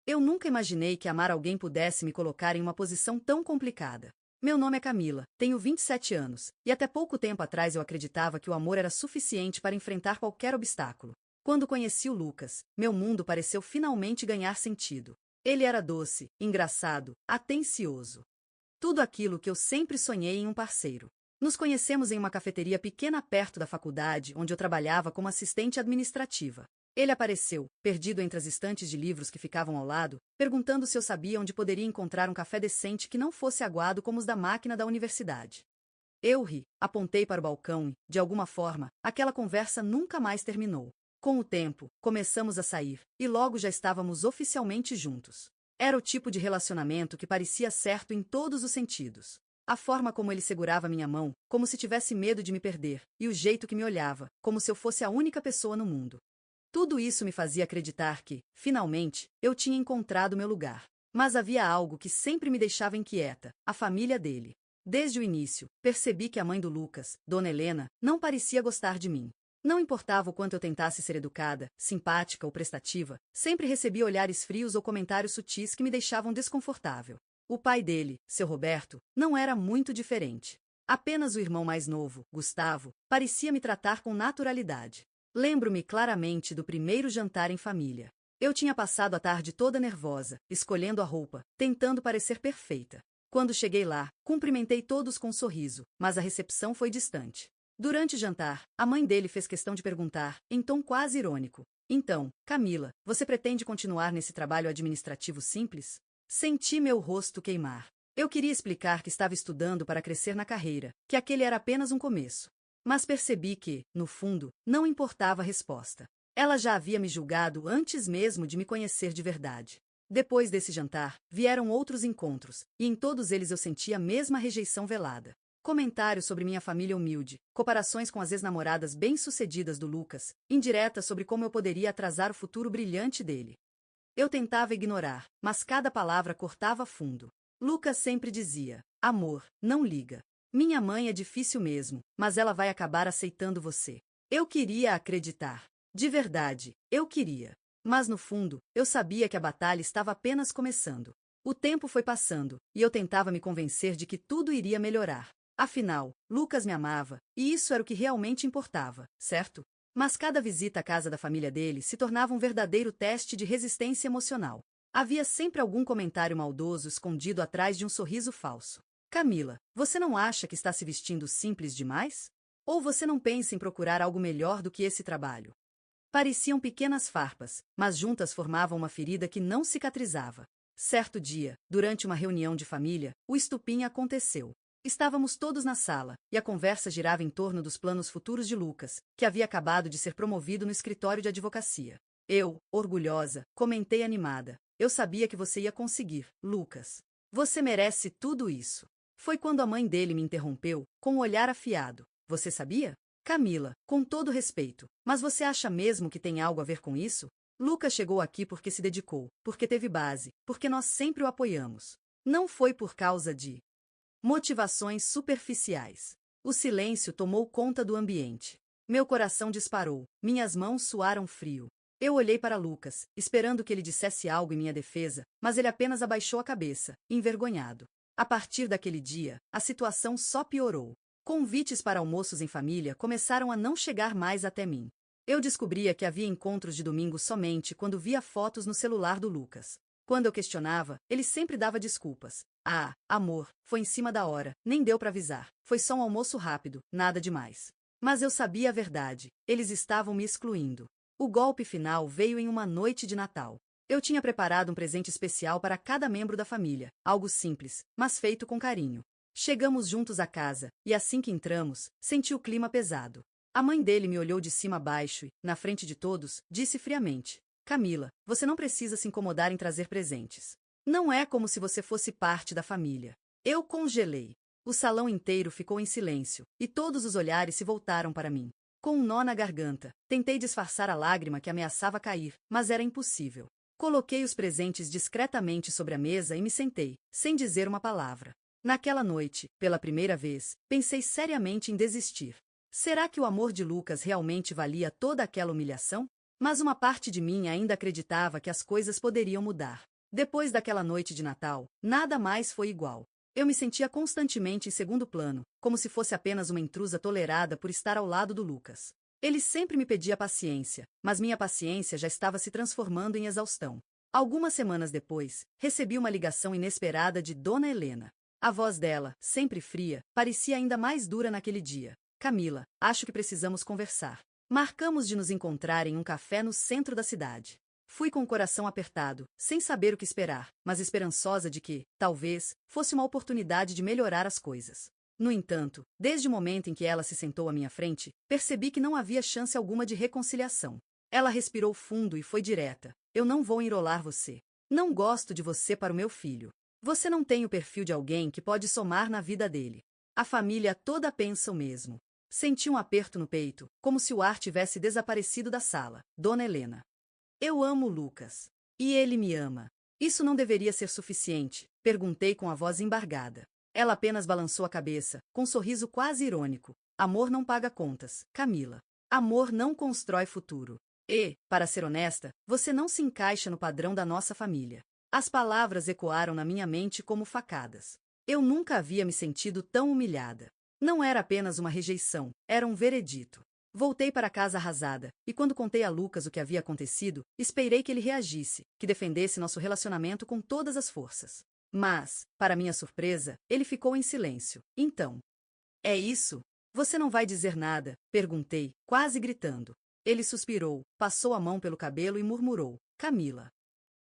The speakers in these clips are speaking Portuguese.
Eu nunca imaginei que amar alguém pudesse me colocar em uma posição tão complicada. Meu nome é Camila, tenho 27 anos, e até pouco tempo atrás eu acreditava que o amor era suficiente para enfrentar qualquer obstáculo. Quando conheci o Lucas, meu mundo pareceu finalmente ganhar sentido. Ele era doce, engraçado, atencioso. Tudo aquilo que eu sempre sonhei em um parceiro. Nos conhecemos em uma cafeteria pequena perto da faculdade, onde eu trabalhava como assistente administrativa. Ele apareceu, perdido entre as estantes de livros que ficavam ao lado, perguntando se eu sabia onde poderia encontrar um café decente que não fosse aguado como os da máquina da universidade. Eu ri, apontei para o balcão e, de alguma forma, aquela conversa nunca mais terminou. Com o tempo, começamos a sair, e logo já estávamos oficialmente juntos. Era o tipo de relacionamento que parecia certo em todos os sentidos. A forma como ele segurava minha mão, como se tivesse medo de me perder, e o jeito que me olhava, como se eu fosse a única pessoa no mundo. Tudo isso me fazia acreditar que, finalmente, eu tinha encontrado meu lugar. Mas havia algo que sempre me deixava inquieta: a família dele. Desde o início, percebi que a mãe do Lucas, Dona Helena, não parecia gostar de mim. Não importava o quanto eu tentasse ser educada, simpática ou prestativa, sempre recebia olhares frios ou comentários sutis que me deixavam desconfortável. O pai dele, seu Roberto, não era muito diferente. Apenas o irmão mais novo, Gustavo, parecia me tratar com naturalidade. Lembro-me claramente do primeiro jantar em família. Eu tinha passado a tarde toda nervosa, escolhendo a roupa, tentando parecer perfeita. Quando cheguei lá, cumprimentei todos com um sorriso, mas a recepção foi distante. Durante o jantar, a mãe dele fez questão de perguntar, em tom quase irônico: "Então, Camila, você pretende continuar nesse trabalho administrativo simples?" Senti meu rosto queimar. Eu queria explicar que estava estudando para crescer na carreira, que aquele era apenas um começo. Mas percebi que, no fundo, não importava a resposta. Ela já havia me julgado antes mesmo de me conhecer de verdade. Depois desse jantar, vieram outros encontros, e em todos eles eu senti a mesma rejeição velada. Comentários sobre minha família humilde, comparações com as ex-namoradas bem-sucedidas do Lucas, indiretas sobre como eu poderia atrasar o futuro brilhante dele. Eu tentava ignorar, mas cada palavra cortava fundo. Lucas sempre dizia: "Amor, não liga. Minha mãe é difícil mesmo, mas ela vai acabar aceitando você." Eu queria acreditar. De verdade, eu queria. Mas no fundo, eu sabia que a batalha estava apenas começando. O tempo foi passando, e eu tentava me convencer de que tudo iria melhorar. Afinal, Lucas me amava, e isso era o que realmente importava, certo? Mas cada visita à casa da família dele se tornava um verdadeiro teste de resistência emocional. Havia sempre algum comentário maldoso escondido atrás de um sorriso falso. "Camila, você não acha que está se vestindo simples demais? Ou você não pensa em procurar algo melhor do que esse trabalho?" Pareciam pequenas farpas, mas juntas formavam uma ferida que não cicatrizava. Certo dia, durante uma reunião de família, o estupim aconteceu. Estávamos todos na sala, e a conversa girava em torno dos planos futuros de Lucas, que havia acabado de ser promovido no escritório de advocacia. Eu, orgulhosa, comentei animada: "Eu sabia que você ia conseguir, Lucas. Você merece tudo isso." Foi quando a mãe dele me interrompeu, com um olhar afiado: "Você sabia? Camila, com todo respeito, mas você acha mesmo que tem algo a ver com isso? Lucas chegou aqui porque se dedicou, porque teve base, porque nós sempre o apoiamos. Não foi por causa de motivações superficiais." O silêncio tomou conta do ambiente. Meu coração disparou, minhas mãos suaram frio. Eu olhei para Lucas, esperando que ele dissesse algo em minha defesa, mas ele apenas abaixou a cabeça, envergonhado. A partir daquele dia, a situação só piorou. Convites para almoços em família começaram a não chegar mais até mim. Eu descobria que havia encontros de domingo somente quando via fotos no celular do Lucas. Quando eu questionava, ele sempre dava desculpas. "Ah, amor, foi em cima da hora, nem deu para avisar. Foi só um almoço rápido, nada demais." Mas eu sabia a verdade, eles estavam me excluindo. O golpe final veio em uma noite de Natal. Eu tinha preparado um presente especial para cada membro da família, algo simples, mas feito com carinho. Chegamos juntos à casa, e assim que entramos, senti o clima pesado. A mãe dele me olhou de cima a baixo e, na frente de todos, disse friamente: "Camila, você não precisa se incomodar em trazer presentes. Não é como se você fosse parte da família." Eu congelei. O salão inteiro ficou em silêncio, e todos os olhares se voltaram para mim. Com um nó na garganta, tentei disfarçar a lágrima que ameaçava cair, mas era impossível. Coloquei os presentes discretamente sobre a mesa e me sentei, sem dizer uma palavra. Naquela noite, pela primeira vez, pensei seriamente em desistir. Será que o amor de Lucas realmente valia toda aquela humilhação? Mas uma parte de mim ainda acreditava que as coisas poderiam mudar. Depois daquela noite de Natal, nada mais foi igual. Eu me sentia constantemente em segundo plano, como se fosse apenas uma intrusa tolerada por estar ao lado do Lucas. Ele sempre me pedia paciência, mas minha paciência já estava se transformando em exaustão. Algumas semanas depois, recebi uma ligação inesperada de Dona Helena. A voz dela, sempre fria, parecia ainda mais dura naquele dia. Camila, acho que precisamos conversar. Marcamos de nos encontrar em um café no centro da cidade. Fui com o coração apertado, sem saber o que esperar, mas esperançosa de que, talvez, fosse uma oportunidade de melhorar as coisas. No entanto, desde o momento em que ela se sentou à minha frente, percebi que não havia chance alguma de reconciliação. Ela respirou fundo e foi direta. Eu não vou enrolar você. Não gosto de você para o meu filho. Você não tem o perfil de alguém que pode somar na vida dele. A família toda pensa o mesmo. Senti um aperto no peito, como se o ar tivesse desaparecido da sala. Dona Helena. Eu amo o Lucas. E ele me ama. Isso não deveria ser suficiente, perguntei com a voz embargada. Ela apenas balançou a cabeça, com um sorriso quase irônico. Amor não paga contas, Camila. Amor não constrói futuro. E, para ser honesta, você não se encaixa no padrão da nossa família. As palavras ecoaram na minha mente como facadas. Eu nunca havia me sentido tão humilhada. Não era apenas uma rejeição, era um veredito. Voltei para casa arrasada, e quando contei a Lucas o que havia acontecido, esperei que ele reagisse, que defendesse nosso relacionamento com todas as forças. Mas, para minha surpresa, ele ficou em silêncio. Então, é isso? Você não vai dizer nada? Perguntei, quase gritando. Ele suspirou, passou a mão pelo cabelo e murmurou: Camila.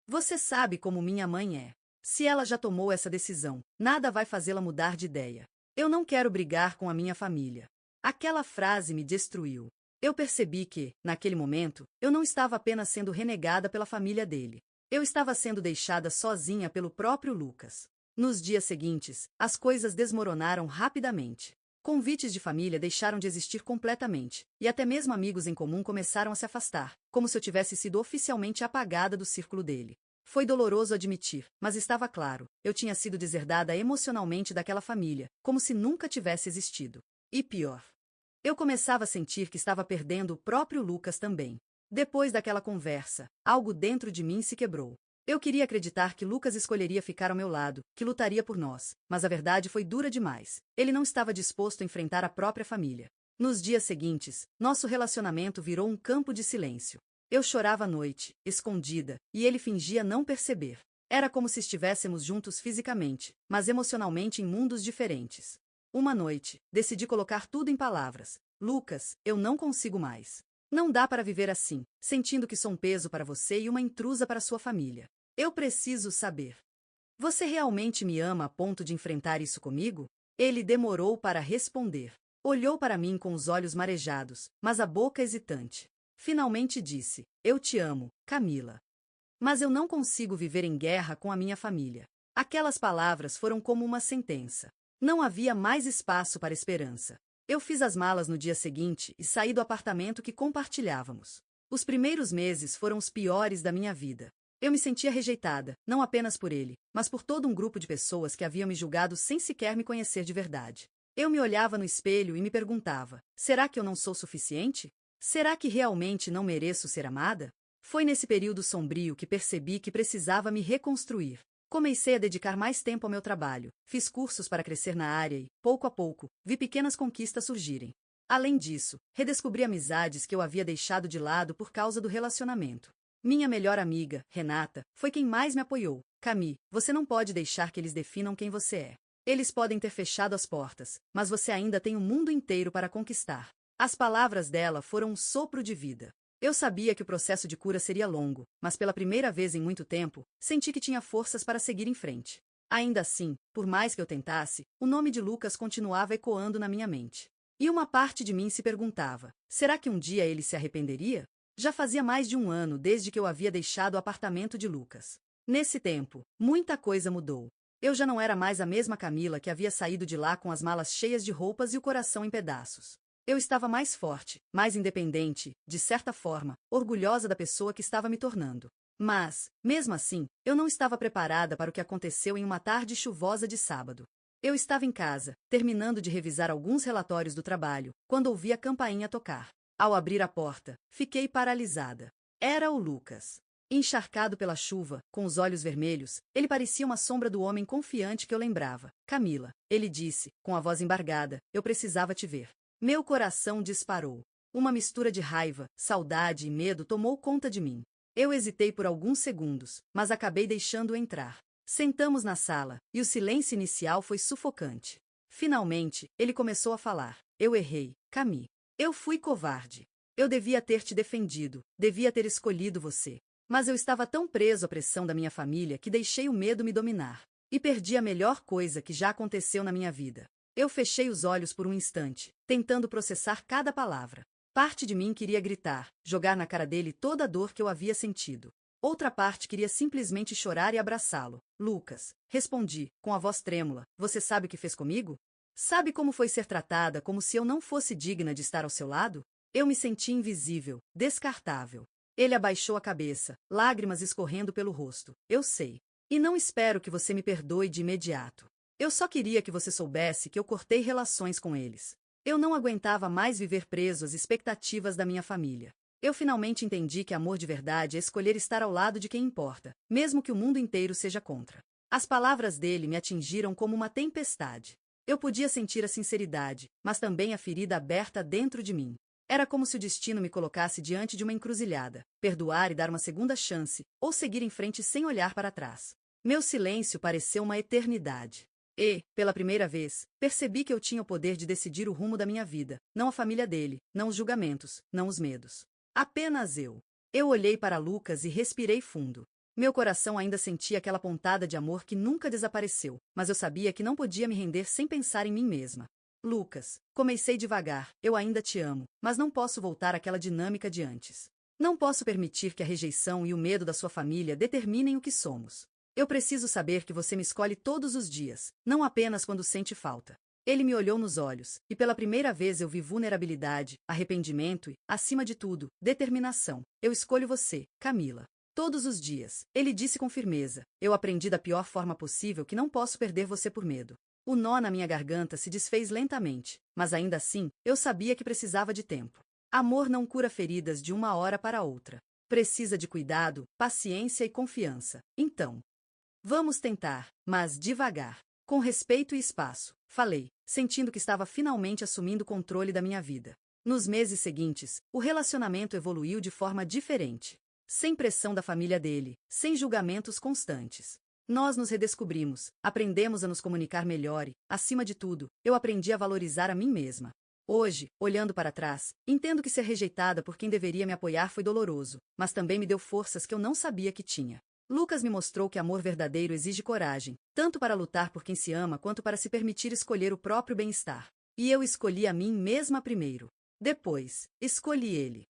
Você sabe como minha mãe é. Se ela já tomou essa decisão, nada vai fazê-la mudar de ideia. Eu não quero brigar com a minha família. Aquela frase me destruiu. Eu percebi que, naquele momento, eu não estava apenas sendo renegada pela família dele. Eu estava sendo deixada sozinha pelo próprio Lucas. Nos dias seguintes, as coisas desmoronaram rapidamente. Convites de família deixaram de existir completamente, e até mesmo amigos em comum começaram a se afastar, como se eu tivesse sido oficialmente apagada do círculo dele. Foi doloroso admitir, mas estava claro, eu tinha sido deserdada emocionalmente daquela família, como se nunca tivesse existido. E pior, eu começava a sentir que estava perdendo o próprio Lucas também. Depois daquela conversa, algo dentro de mim se quebrou. Eu queria acreditar que Lucas escolheria ficar ao meu lado, que lutaria por nós, mas a verdade foi dura demais. Ele não estava disposto a enfrentar a própria família. Nos dias seguintes, nosso relacionamento virou um campo de silêncio. Eu chorava à noite, escondida, e ele fingia não perceber. Era como se estivéssemos juntos fisicamente, mas emocionalmente em mundos diferentes. Uma noite, decidi colocar tudo em palavras. Lucas, eu não consigo mais. Não dá para viver assim, sentindo que sou um peso para você e uma intrusa para sua família. Eu preciso saber. Você realmente me ama a ponto de enfrentar isso comigo? Ele demorou para responder. Olhou para mim com os olhos marejados, mas a boca hesitante. Finalmente disse: Eu te amo, Camila. Mas eu não consigo viver em guerra com a minha família. Aquelas palavras foram como uma sentença. Não havia mais espaço para esperança. Eu fiz as malas no dia seguinte e saí do apartamento que compartilhávamos. Os primeiros meses foram os piores da minha vida. Eu me sentia rejeitada, não apenas por ele, mas por todo um grupo de pessoas que haviam me julgado sem sequer me conhecer de verdade. Eu me olhava no espelho e me perguntava: será que eu não sou suficiente? Será que realmente não mereço ser amada? Foi nesse período sombrio que percebi que precisava me reconstruir. Comecei a dedicar mais tempo ao meu trabalho, fiz cursos para crescer na área e, pouco a pouco, vi pequenas conquistas surgirem. Além disso, redescobri amizades que eu havia deixado de lado por causa do relacionamento. Minha melhor amiga, Renata, foi quem mais me apoiou. Cami, você não pode deixar que eles definam quem você é. Eles podem ter fechado as portas, mas você ainda tem o mundo inteiro para conquistar. As palavras dela foram um sopro de vida. Eu sabia que o processo de cura seria longo, mas pela primeira vez em muito tempo, senti que tinha forças para seguir em frente. Ainda assim, por mais que eu tentasse, o nome de Lucas continuava ecoando na minha mente. E uma parte de mim se perguntava: será que um dia ele se arrependeria? Já fazia mais de um ano desde que eu havia deixado o apartamento de Lucas. Nesse tempo, muita coisa mudou. Eu já não era mais a mesma Camila que havia saído de lá com as malas cheias de roupas e o coração em pedaços. Eu estava mais forte, mais independente, de certa forma, orgulhosa da pessoa que estava me tornando. Mas, mesmo assim, eu não estava preparada para o que aconteceu em uma tarde chuvosa de sábado. Eu estava em casa, terminando de revisar alguns relatórios do trabalho, quando ouvi a campainha tocar. Ao abrir a porta, fiquei paralisada. Era o Lucas. Encharcado pela chuva, com os olhos vermelhos, ele parecia uma sombra do homem confiante que eu lembrava. Camila, ele disse, com a voz embargada, eu precisava te ver. Meu coração disparou. Uma mistura de raiva, saudade e medo tomou conta de mim. Eu hesitei por alguns segundos, mas acabei deixando-o entrar. Sentamos na sala, e o silêncio inicial foi sufocante. Finalmente, ele começou a falar. Eu errei, Camille. Eu fui covarde. Eu devia ter te defendido, devia ter escolhido você. Mas eu estava tão preso à pressão da minha família que deixei o medo me dominar. E perdi a melhor coisa que já aconteceu na minha vida. Eu fechei os olhos por um instante, tentando processar cada palavra. Parte de mim queria gritar, jogar na cara dele toda a dor que eu havia sentido. Outra parte queria simplesmente chorar e abraçá-lo. Lucas, respondi, com a voz trêmula, você sabe o que fez comigo? Sabe como foi ser tratada como se eu não fosse digna de estar ao seu lado? Eu me senti invisível, descartável. Ele abaixou a cabeça, lágrimas escorrendo pelo rosto. Eu sei. E não espero que você me perdoe de imediato. Eu só queria que você soubesse que eu cortei relações com eles. Eu não aguentava mais viver preso às expectativas da minha família. Eu finalmente entendi que amor de verdade é escolher estar ao lado de quem importa, mesmo que o mundo inteiro seja contra. As palavras dele me atingiram como uma tempestade. Eu podia sentir a sinceridade, mas também a ferida aberta dentro de mim. Era como se o destino me colocasse diante de uma encruzilhada, perdoar e dar uma segunda chance, ou seguir em frente sem olhar para trás. Meu silêncio pareceu uma eternidade. E, pela primeira vez, percebi que eu tinha o poder de decidir o rumo da minha vida, não a família dele, não os julgamentos, não os medos. Apenas eu. Eu olhei para Lucas e respirei fundo. Meu coração ainda sentia aquela pontada de amor que nunca desapareceu, mas eu sabia que não podia me render sem pensar em mim mesma. Lucas, comecei devagar, eu ainda te amo, mas não posso voltar àquela dinâmica de antes. Não posso permitir que a rejeição e o medo da sua família determinem o que somos. Eu preciso saber que você me escolhe todos os dias, não apenas quando sente falta. Ele me olhou nos olhos, e pela primeira vez eu vi vulnerabilidade, arrependimento e, acima de tudo, determinação. Eu escolho você, Camila. Todos os dias, ele disse com firmeza. Eu aprendi da pior forma possível que não posso perder você por medo. O nó na minha garganta se desfez lentamente, mas ainda assim, eu sabia que precisava de tempo. Amor não cura feridas de uma hora para outra. Precisa de cuidado, paciência e confiança. Então, vamos tentar, mas devagar. Com respeito e espaço, falei, sentindo que estava finalmente assumindo o controle da minha vida. Nos meses seguintes, o relacionamento evoluiu de forma diferente. Sem pressão da família dele, sem julgamentos constantes. Nós nos redescobrimos, aprendemos a nos comunicar melhor e, acima de tudo, eu aprendi a valorizar a mim mesma. Hoje, olhando para trás, entendo que ser rejeitada por quem deveria me apoiar foi doloroso, mas também me deu forças que eu não sabia que tinha. Lucas me mostrou que amor verdadeiro exige coragem, tanto para lutar por quem se ama quanto para se permitir escolher o próprio bem-estar. E eu escolhi a mim mesma primeiro. Depois, escolhi ele.